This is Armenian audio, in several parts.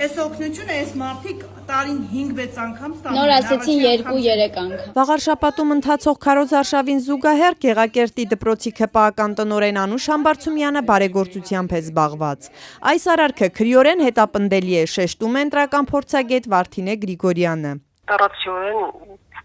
Այս օգնությունը այս մարդիկ տարին 5-6 անգամ ստանում։ Նոր ասեցին 2-3 անգամ։ Վաղարշապատում ընթացող քարոզարշավին զուգահեռ Գեղակերտի դպրոցի ՔՊԱ-ական տնօրեն Անուշ Համբարձումյանը բարեգործությամբ է զբաղված։ Այս արարքը քրեորեն հետապնդելի է, շեշտում է ընտրական փորձագետ Վարդինե Գրիգորյանը։ Տարածիորեն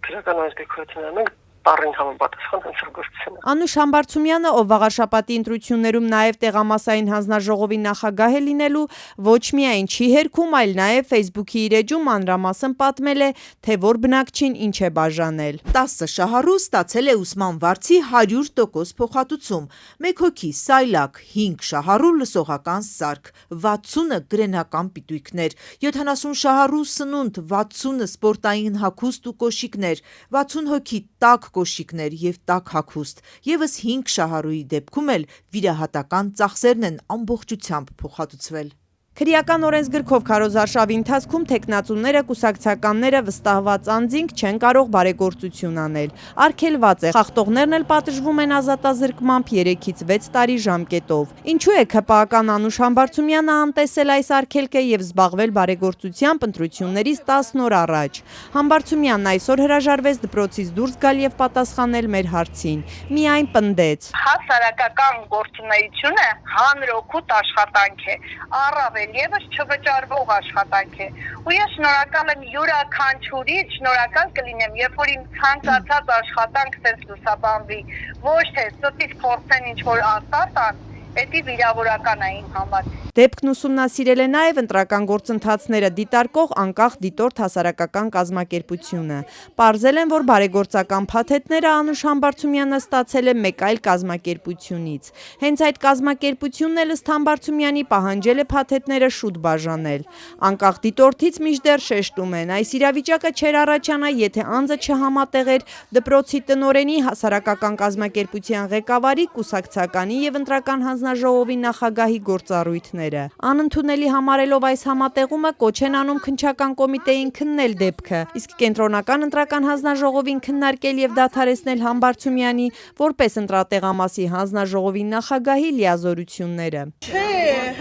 քրական այս դեպքերն են Տարին համապատասխան հանցագործությունը։ Անուշ Համբարձումյանը, ով վաղարշապատի ընտրություններում նաև տեղամասային հանձնաժողովի նախագահ է լինելու, ոչ միայն չի հերքում, այլ նաև Facebook-ի իր էջում մանրամասն պատմել է, թե որ բնակչին ինչ է բաժանել։ 10 շահառու ստացել է ուսման վարձի 100% փոխհատուցում, 1 հոգի սայլակ, 5 շահառու լսողական սարք, 60-ը գրենական պիտույքներ, 70 շահառու սնունդ, 60-ը սպորտային հագուստ ու կոշիկներ, 60 հոգի տաք կոշիկներ և տաք հագուստ, ևս 5 շահառուի դեպքում էլ վիրահատական ծախսերն են ամբողջությամբ փոխհատուցվել։ Քրեական օրենսգրքով քարոզարշավի ընթացքում թեկնածուները, կուսակցականները, վստահված անձինք չեն կարող բարեգործություն անել։ Արգելված է, խախտողներն էլ պատժվում են ազատազրկմամբ 3-ից 6 տարի ժամկետով։ Ինչու է ՔՊԱ-ական Անուշ Համբարձումյանը անտեսել այս արգելքը և զբաղվել բարեգործությամբ ընտրություններից 10 օր առաջ։ Համբարձումյանն այսօր հրաժարվեց դպրոցից դուրս գալ և պատասխանել մեր հարցին։ Միայն պնդեց. Հասարակական գործունեությունը հանրօգուտ աշխատանք է, առավել եւս չվճարվող աշխատանք է։ Ու ես շնորհակալ եմ յուրաքանչյուրից, շնորհակալ կլինեմ, երբ որ իմ ցանկացած աշխատանք տես լուսաբանվի, ոչ թե ստից փորձեն ինչ որ ասած ան, դա վիրավորական է իմ համար։ Դեպքն ուսումնասիրել է նաև ընտրական գործընթացները դիտարկող անկախ դիտորդ հասարակական կազմակերպությունը։ Պարզել են, որ բարեգործական փաթեթները Անուշ Համբարձումյանը ստացել է մեկ այլ կազմակերպությունից։ Հենց այդ կազմակերպությունն էլ ըստ Համբարձումյանի պահանջել է փաթեթները շուտ բաժանել։ Անկախ դիտորդից մինչդեռ շեշտում են, այս իրավիճակը չէր առաջանա, եթե անձը չհամատեղեր դպրոցի տնօրենի, հասարակական կազմակերպության ղեկավարի, կուսակցականի և ընտրական հանձնաժողովի նախագահի գործառույթները։ Անընդունելի համարելով այս համատեղումը կոչ են անում քննչական կոմիտեին քննել դեպքը, իսկ կենտրոնական ընտրական հանձնաժողովին քննարկել և դադարեցնել Համբարձումյանի որպես ընտրատեղամասի հանձնաժողովի նախագահի լիազորությունները։ Չէ,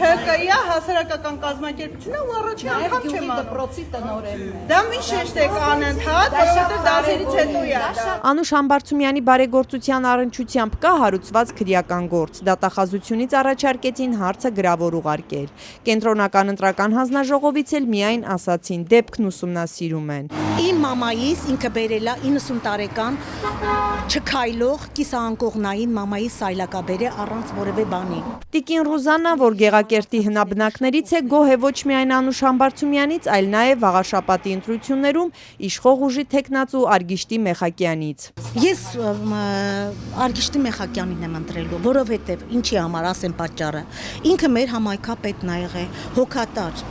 ՀԿ-ի հասարակական կազմակերպությունը ու առաջին անգամ չեմ անում։ Դպրոցի տնօրենն է։ Դա մի շեշտեք անընդհատ, որովհետև դասերից հետո է դա։ Անուշ Համբարձումյանի բարեգործության առնչությամբ կա հարուցված քրեական գործ։ Դատախազությունից առաջարկեցին հարցը գրավոր ուղարկել։ Կենտրոնական ընտրական հանձնաժողովից էլ միայն ասացին դեպքն ուսումնասիրում են։ Իմ մամայիս ինքը բերելա 90 տարեկան չքայլող կիսաանկողնային մամայի սայլակաբեր է առանց որևէ բանի։ Տիկին Ռուզաննան, որ Գեղակերտի հնաբնակներից է, գոհ է ոչ միայն Անուշ Համբարձումյանից, այլ նաև վաղարշապատի ընտրություններում իշխող ուժի թեկնածու Արգիշտի Մեխակյանից։ Ես Արգիշտի Մեխակյանին եմ ընտրելու, որովհետև ինչի համար ասեմ պատճառը։ Ինքը մեր համայնքապետն ա եղել, հոգատար,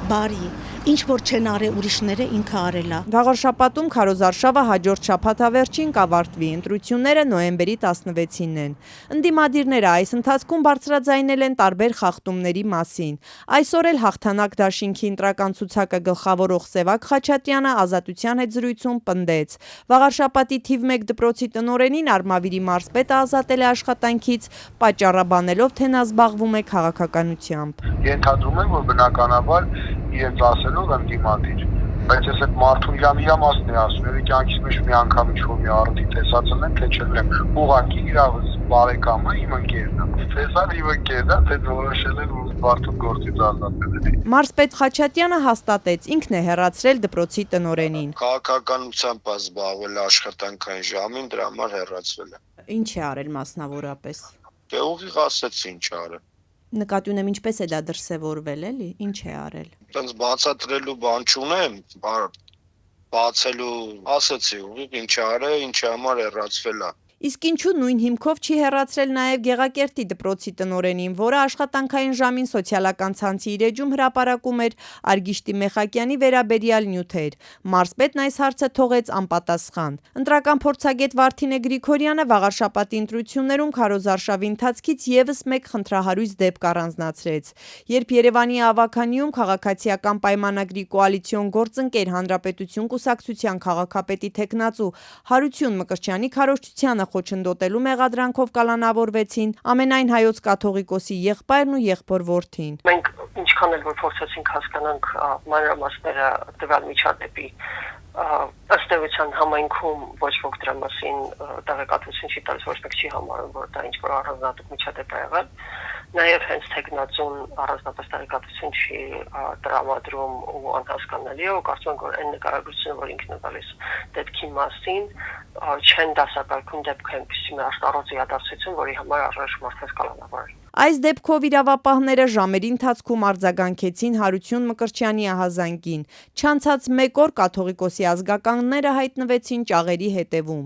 բարի, ինչ որ չեն արել ուրիշները ինքը արել է։ Վաղարշապատում քարոզարշավը հաջորդ շաբաթավերջին կավարտվի, ընտրությունները նոյեմբերի 16-ին են։ Ընդդիմադիրները այս ընթացքում բարձրաձայնել են տարբեր խախտումների մասին։ Այսօր էլ հաղթանակ դաշինքի ընտրական ցուցակը գլխավորող Սևակ Խաչատրյանը Ազատության հետ զրույցում պնդեց. Վաղարշապատի թիվ 1 դպրոցի տնօրենին Արմավիրի մարզպետը ազատել է աշխատանքից, պատճառաբանելով, թե նա զբաղվում է քաղաքականությամբ։ Ենթադրում եմ, որ բնականաբար իրենց ասելով ընդդիմադիր, բայց ես այդ մարդուն իր մասն է ասում, եւ կյանքից մեջ մի անգամ ինչ-որ մի առիթ տեսածն եմ, թե չեմ, ուղղակի իր բարեկամը իմ ընկերն է։ Տեսան իմ ընկերն է, թե որոշել են, որ մարդուն գործից ազատել։ Մարզպետ Խաչատրյանը հաստատեց, ինքն է հեռացրել դպրոցի տնօրենին։ Քաղաքականությամբ զբաղվել աշխատանքային ժամին, դրա համար հեռացվել է։ Ինչ է արել մասնավորապես։ Դե ուղիղ ասեց ինչ արել։ Նկատի ունեմ ինչպես է դա դրսևորվել, էլի, ինչ է արել։ Տենց բացատրելու բան չունեմ, բացելու ասեցի ուղիղ ինչ արել, ինչի համար հեռացվել է։ Իսկ ինչու նույն հիմքով չի հեռացրել նաև Գեղակերտի դպրոցի տնօրենին, որը աշխատանքային ժամին սոցիալական ցանցի իր էջում հրապարակում էր Արգիշտի Մեխակյանի վերաբերյալ նյութեր։ Մարզպետն այս հարցը թողեց անպատասխան։ Ընտրական փորձագետ Վարդինե Գրիգորյանը վաղարշապատի ընտրություններում քարոզարշավի ընթացքից ևս մեկ խնդրահարույց դեպք առանձնացրեց։ Երբ Երևանի Ավագանիում քաղաքացիական պայմանագրի կոալիցիոն գործընկեր Հանրապետություն կուսակցության քաղաքապետի թեկնածու Հարություն Մկրտչյանի քարոզչությանը խոչընդոտելու մեղադրանքով կալանավորվեցին ամենայն հայոց կաթողիկոսի եղբայրն ու եղբոր որդին։ Մենք ինչքան էլ որ փորձեցինք հասկանանք մանրամասները տվյալ միջադեպի ըստ էության համայնքում ոչ ոք դրա մասին տեղեկատվություն չի տալիս, ոչ մեկ չի համարում, որ դա ինչ-որ առանձնահատուկ միջադեպ է եղել։ Նաև հենց թեկնածուն առանձնապես տեղեկատվություն չի տրամադրում ու անհասկանալի է, ու կարծում եմ, որ այն նկարագրությունը, որ ինքն է տալիս դեպքի մասին, չեն դասակարգում դեպքը այնպիսի մի աշտարոց իրադարձություն, որի համար առայժմ մարդկանց կալանավորել։ Այս դեպքով իրավապահները ժամերի ընթացքում արձագանքեցին Հարություն Մկրտչյանի ահազանգին։ Չանցած մեկ օր կաթողիկոսի ազգականները հայտնվեցին ճաղերի հետևում։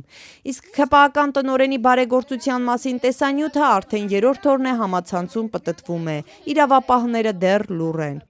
Իսկ ՔՊԱ-ական տնօրենի բարեգործության մասին տեսանյութը արդեն երրորդ օրն է համացանցում պտտվում է։ Իրավապահները դեռ լուռ են։